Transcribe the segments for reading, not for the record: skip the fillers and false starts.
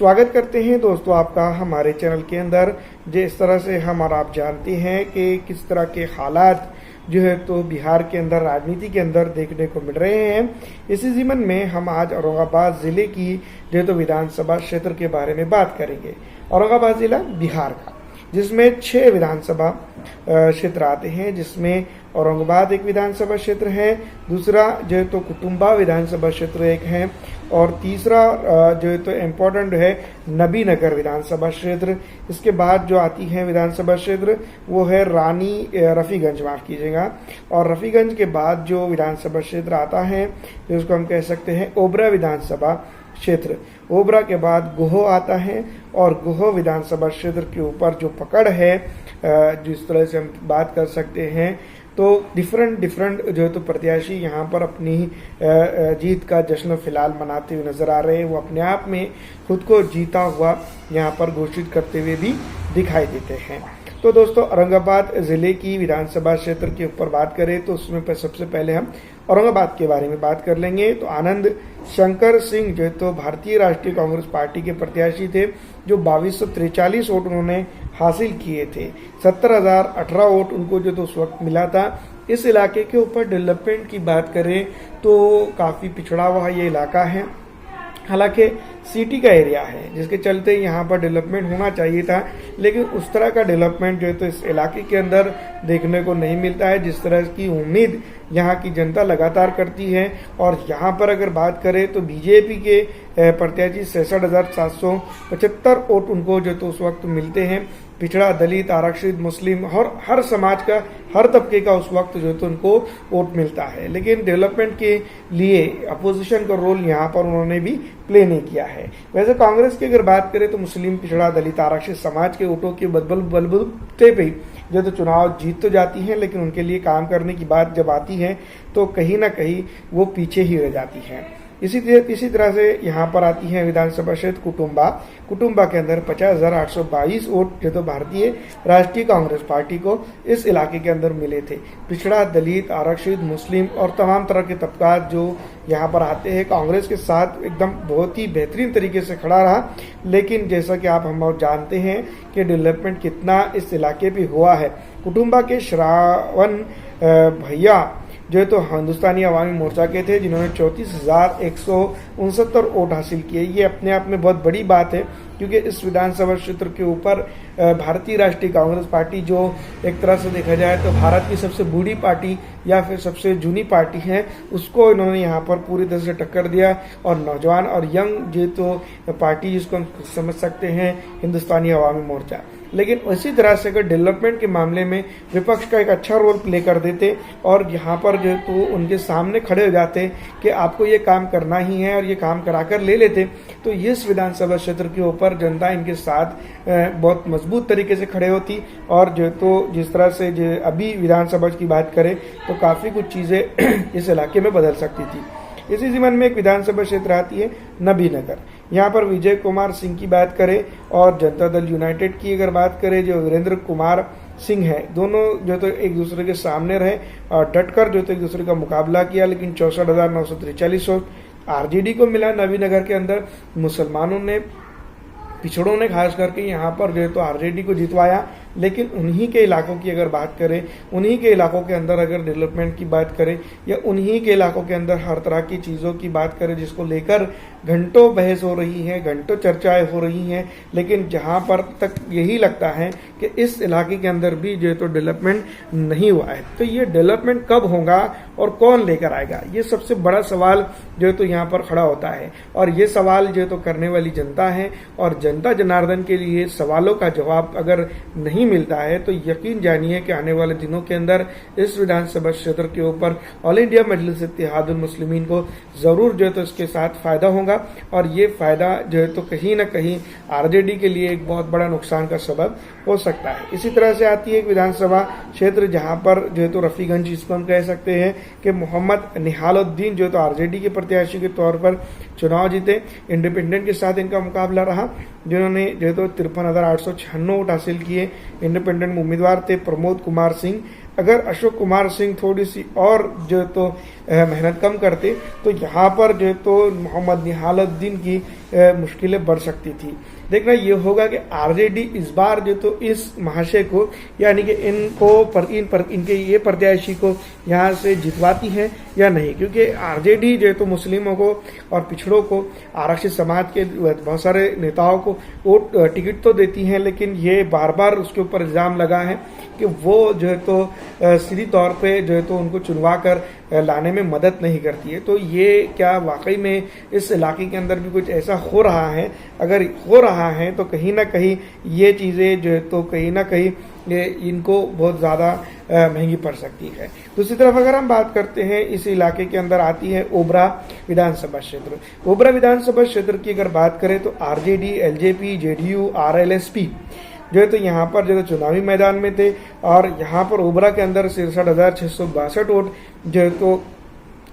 स्वागत करते हैं दोस्तों आपका हमारे चैनल के अंदर। जिस तरह से हम और आप जानते हैं कि किस तरह के हालात जो है तो बिहार के अंदर राजनीति के अंदर देखने को मिल रहे हैं, इसी ज़मीन में हम आज औरंगाबाद ज़िले की जो है तो विधानसभा क्षेत्र के बारे में बात करेंगे। औरंगाबाद ज़िला बिहार का, जिसमें 6 विधानसभा क्षेत्र आते हैं, जिसमें औरंगाबाद एक विधानसभा क्षेत्र है, दूसरा जो है तो कुटुंबा विधानसभा क्षेत्र एक है, और तीसरा जो है तो इम्पोर्टेंट है नबीनगर विधानसभा क्षेत्र। इसके बाद जो आती है विधानसभा क्षेत्र वो है रानी रफ़ीगंज, माफ़ कीजिएगा, और रफ़ीगंज के बाद जो विधानसभा क्षेत्र आता है जिसको हम कह सकते हैं ओबरा विधानसभा क्षेत्र। ओबरा के बाद गोह आता है, और गोह विधानसभा क्षेत्र के ऊपर जो पकड़ है जिस तरह से हम बात कर सकते हैं, तो डिफरेंट जो है तो प्रत्याशी यहाँ पर अपनी जीत का जश्न फिलहाल मनाते हुए नजर आ रहे हैं। वो अपने आप में खुद को जीता हुआ यहाँ पर घोषित करते हुए भी दिखाई देते हैं। तो दोस्तों, औरंगाबाद ज़िले की विधानसभा क्षेत्र के ऊपर बात करें तो उसमें सबसे पहले हम औरंगाबाद के बारे में बात कर लेंगे। तो आनंद शंकर सिंह जो है तो भारतीय राष्ट्रीय कांग्रेस पार्टी के प्रत्याशी थे, जो 2243 वोट उन्होंने हासिल किए थे। 70,018 वोट उनको जो तो उस वक्त मिला था। इस इलाके के ऊपर डेवलपमेंट की बात करें तो काफ़ी पिछड़ा हुआ ये इलाका है। हालांकि सिटी का एरिया है, जिसके चलते यहाँ पर डेवलपमेंट होना चाहिए था, लेकिन उस तरह का डेवलपमेंट जो है तो इस इलाके के अंदर देखने को नहीं मिलता है जिस तरह की उम्मीद यहाँ की जनता लगातार करती है। और यहाँ पर अगर बात करें तो बीजेपी के प्रत्याशी 66,775 वोट उनको जो तो उस वक्त मिलते हैं। पिछड़ा, दलित, आरक्षित, मुस्लिम और हर समाज का, हर तबके का उस वक्त जो तो उनको वोट मिलता है, लेकिन डेवलपमेंट के लिए अपोजिशन का रोल यहाँ पर उन्होंने भी प्ले नहीं किया है। वैसे कांग्रेस की अगर बात करें तो मुस्लिम, पिछड़ा, दलित, आरक्षित समाज के वोटों के बलबूते पे जो तो चुनाव जीत तो जाती हैं, लेकिन उनके लिए काम करने की बात जब आती है तो कहीं ना कहीं वो पीछे ही रह जाती हैं। इसी तरह से यहाँ पर आती है विधानसभा क्षेत्र कुटुंबा के अंदर 50,822 वोट जो तो भारतीय राष्ट्रीय कांग्रेस पार्टी को इस इलाके के अंदर मिले थे। पिछड़ा, दलित, आरक्षित, मुस्लिम और तमाम तरह के तबकात जो यहाँ पर आते हैं कांग्रेस के साथ एकदम बहुत ही बेहतरीन तरीके से खड़ा रहा। लेकिन जैसा कि हम और जानते हैं कि डेवलपमेंट कितना इस इलाके पे हुआ है। कुटुंबा के श्रावण भैया जो है तो हिंदुस्तानी अवामी मोर्चा के थे, जिन्होंने 34,169 वोट हासिल किए। ये अपने आप में बहुत बड़ी बात है, क्योंकि इस विधानसभा क्षेत्र के ऊपर भारतीय राष्ट्रीय कांग्रेस पार्टी, जो एक तरह से देखा जाए तो भारत की सबसे बूढ़ी पार्टी या फिर सबसे जूनी पार्टी है, उसको इन्होंने यहाँ पर पूरी तरह से टक्कर दिया। और नौजवान और यंग जो तो पार्टी, जिसको हम समझ सकते हैं हिंदुस्तानी अवामी मोर्चा। लेकिन उसी तरह से अगर डेवलपमेंट के मामले में विपक्ष का एक अच्छा रोल प्ले कर देते और यहाँ पर जो तो उनके सामने खड़े हो जाते कि आपको ये काम करना ही है और ये काम कराकर ले लेते, तो इस विधानसभा क्षेत्र के ऊपर जनता इनके साथ बहुत मजबूत तरीके से खड़े होती। और जो तो जिस तरह से जो अभी विधानसभा की बात करें तो काफ़ी कुछ चीज़ें इस इलाके में बदल सकती थी। इसी ज़मीन में एक विधानसभा क्षेत्र आती है नबीनगर। यहाँ पर विजय कुमार सिंह की बात करें और जनता दल यूनाइटेड की अगर बात करें, जो वीरेंद्र कुमार सिंह है, दोनों जो तो एक दूसरे के सामने रहे और डटकर जो तो एक दूसरे का मुकाबला किया, लेकिन 64,943 वोट आरजेडी को मिला। नबीनगर के अंदर मुसलमानों ने, पिछड़ों ने खास करके यहाँ पर जो है तो आरजेडी को जितवाया। लेकिन उन्हीं के इलाकों की अगर बात करें, उन्हीं के इलाकों के अंदर अगर डेवलपमेंट की बात करें, या उन्हीं के इलाकों के अंदर हर तरह की चीज़ों की बात करें जिसको लेकर घंटों बहस हो रही है, घंटों चर्चाएं हो रही हैं, लेकिन जहां पर तक यही लगता है कि इस इलाके के अंदर भी जो है तो डेवलपमेंट नहीं हुआ है। तो ये डेवलपमेंट कब होगा और कौन लेकर आएगा, ये सबसे बड़ा सवाल जो है तो यहाँ पर खड़ा होता है। और ये सवाल जो है तो करने वाली जनता है, और जनता जनार्दन के लिए सवालों का जवाब अगर नहीं मिलता है तो यकीन जानिए कि आने वाले दिनों के अंदर इस विधानसभा क्षेत्र के ऊपर ऑल इंडिया मजलिस इत्तेहादुल मुस्लिमीन को जरूर जो है तो इसके साथ फायदा होगा। और ये फायदा जो है तो कहीं ना कहीं आरजेडी के लिए एक बहुत बड़ा नुकसान का सबब हो सकता है। इसी तरह से आती है एक विधानसभा क्षेत्र जहां पर जो है तो रफीगंज, जिसको हम कह सकते हैं कि मोहम्मद निहालुद्दीन जो है तो आरजेडी के प्रत्याशी के तौर पर चुनाव जीते। इंडिपेंडेंट के साथ इनका मुकाबला रहा, जिन्होंने जो है तो 53,896 वोट हासिल किए। इंडिपेंडेंट उम्मीदवार थे प्रमोद कुमार सिंह। अगर अशोक कुमार सिंह थोड़ी सी और जो तो मेहनत कम करते तो यहाँ पर जो तो मोहम्मद निहालुद्दीन की मुश्किलें बढ़ सकती थी। देखना ये होगा कि आरजेडी इस बार जो तो इस महाशय को यानी कि इनके ये प्रत्याशी को यहाँ से जितवाती है या नहीं, क्योंकि आरजेडी जो है तो मुस्लिमों को और पिछड़ों को, आरक्षित समाज के बहुत सारे नेताओं को वोट टिकट तो देती हैं, लेकिन ये बार बार उसके ऊपर इल्जाम लगा है कि वो जो है तो सीधी तौर पे जो है तो उनको चुनवा कर लाने में मदद नहीं करती है। तो ये क्या वाकई में इस इलाके के अंदर भी कुछ ऐसा हो रहा है? अगर हो रहा है तो कहीं ना कहीं ये चीज़ें जो है तो कहीं ना कहीं ये इनको बहुत ज़्यादा महंगी पड़ सकती है। दूसरी तरफ अगर हम बात करते हैं, इस इलाके के अंदर आती है ओबरा विधानसभा क्षेत्र। ओबरा विधानसभा क्षेत्र की अगर बात करें तो आरजेडी, एलजेपी, जेडीयू, आरएलएसपी जो है तो यहाँ पर जो है चुनावी मैदान में थे, और यहाँ पर ओबरा के अंदर 63,662 वोट जो है तो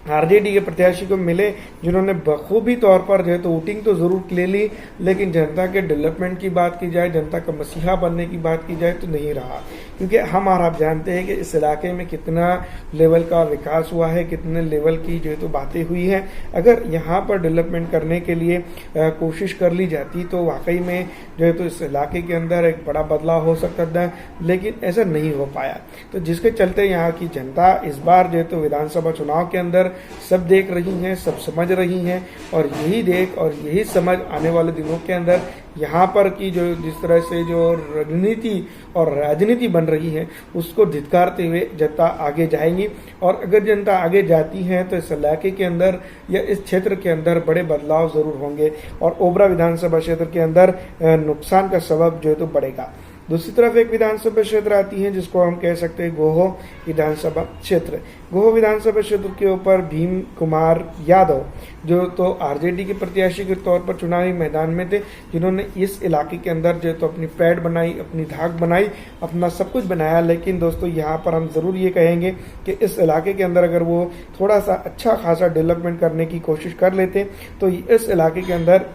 आरजेडी के प्रत्याशी को मिले, जिन्होंने बखूबी तौर पर जो है तो वोटिंग तो जरूर ले ली, लेकिन जनता के डेवलपमेंट की बात की जाए, जनता का मसीहा बनने की बात की जाए तो नहीं रहा। क्योंकि हम और आप जानते हैं कि इस इलाके में कितना लेवल का विकास हुआ है, कितने लेवल की जो है तो बातें हुई हैं। अगर यहाँ पर डेवलपमेंट करने के लिए कोशिश कर ली जाती तो वाकई में जो है तो इस इलाके के अंदर एक बड़ा बदलाव हो सकता था, लेकिन ऐसा नहीं हो पाया। तो जिसके चलते यहाँ की जनता इस बार जो है तो विधानसभा चुनाव के अंदर सब देख रही हैं, सब समझ रही हैं, और यही देख और यही समझ आने वाले दिनों के अंदर यहाँ पर की जो जिस तरह से जो रणनीति और राजनीति बन रही है उसको धिक्कारते हुए जनता आगे जाएंगी। और अगर जनता आगे जाती है तो इस इलाके के अंदर या इस क्षेत्र के अंदर बड़े बदलाव जरूर होंगे, और ओबरा विधानसभा क्षेत्र के अंदर नुकसान का सबब जो है तो बढ़ेगा। दूसरी तरफ एक विधानसभा क्षेत्र आती है जिसको हम कह सकते हैं गोहो विधानसभा क्षेत्र। गोहो विधानसभा क्षेत्र के ऊपर भीम कुमार यादव जो तो आरजेडी के प्रत्याशी के तौर पर चुनावी मैदान में थे, जिन्होंने इस इलाके के अंदर जो तो अपनी पैड बनाई, अपनी धाक बनाई, अपना सब कुछ बनाया। लेकिन दोस्तों यहाँ पर हम जरूर ये कहेंगे कि इस इलाके के अंदर अगर वो थोड़ा सा अच्छा खासा डेवलपमेंट करने की कोशिश कर लेते तो इस इलाके के अंदर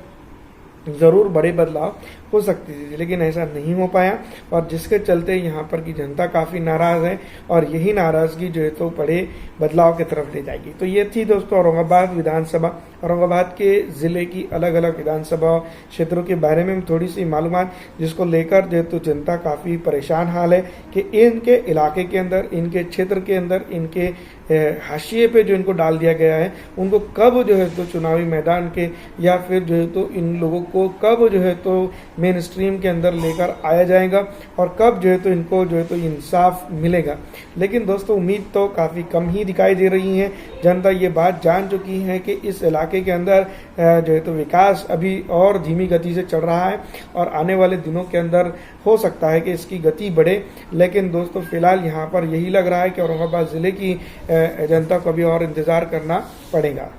जरूर बड़े बदलाव हो सकती थी, लेकिन ऐसा नहीं हो पाया, और जिसके चलते यहाँ पर की जनता काफ़ी नाराज़ है, और यही नाराज़गी जो है तो बड़े बदलाव की तरफ ले जाएगी। तो ये थी दोस्तों औरंगाबाद विधानसभा, औरंगाबाद के ज़िले की अलग अलग विधानसभा क्षेत्रों के बारे में थोड़ी सी मालूमात, जिसको लेकर जो है तो जनता काफ़ी परेशान हाल है कि इनके इलाके के अंदर, इनके क्षेत्र के अंदर, इनके हाशिए पे जो इनको डाल दिया गया है, उनको कब जो है तो चुनावी मैदान के या फिर जो है तो इन लोगों को कब जो है तो मेन स्ट्रीम के अंदर लेकर आया जाएगा, और कब जो है तो इनको जो है तो इंसाफ मिलेगा। लेकिन दोस्तों उम्मीद तो काफ़ी कम ही दिखाई दे रही है। जनता ये बात जान चुकी है कि इस इलाके के अंदर जो है तो विकास अभी और धीमी गति से चल रहा है, और आने वाले दिनों के अंदर हो सकता है कि इसकी गति बढ़े। लेकिन दोस्तों फिलहाल यहाँ पर यही लग रहा है कि औरंगाबाद ज़िले की जनता को अभी और इंतज़ार करना पड़ेगा।